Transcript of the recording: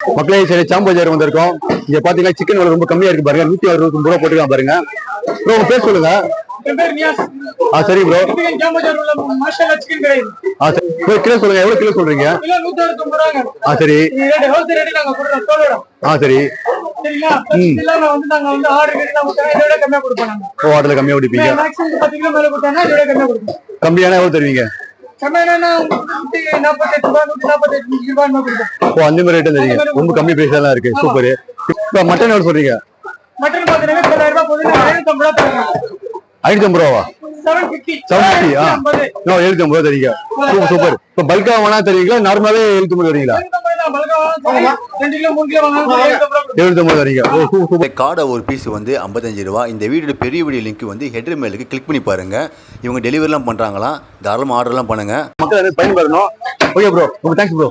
மக்களே சரி சாம்பஜார் வந்திருக்கோம். இங்க பாத்தீங்கன்னா சிக்கன் விலை ரொம்ப கம்மியா இருக்கு பாருங்க. 169 ரூபாய் போட்டுக்கலாம் பாருங்க. ப்ரோ உங்க பேர் சொல்லுங்க. சரி ப்ரோ. கிலோ சொல்லுங்க, எவ்வளவு கிலோ சொல்றீங்க? சரி சரி. ஓ அதுல கம்மியா குடிப்பீங்க. கம்மியான எவ்வளவு தருவீங்க? அந்த மாதிரி ரேட் தெரியுங்க. ரொம்ப கம்மி பிரைஸ் எல்லாம் இருக்கு. சூப்பர். இப்ப மட்டன் எவ்வளவு சொல்றீங்க? 550 ரூபாவா? 750 தரீங்க. சூப்பர். இப்ப பல்கா வேணா தருவீங்களா, நார்மலாவே 750 தரீங்களா? 750 தரீங்க. காடை ஒரு பீஸ் வந்து 55 ரூபா. இந்த வீடியோட பெரிய வீடியோ லிங்க் வந்து ஹெடர் மேலுக்கு கிளிக் பண்ணி பாருங்க. இவங்க டெலிவரிலாம் பண்றாங்களா, தாராளமா ஆர்டர்லாம் பண்ணுங்க. மக்கள் பயன்பெறணும். Okay bro, thanks bro.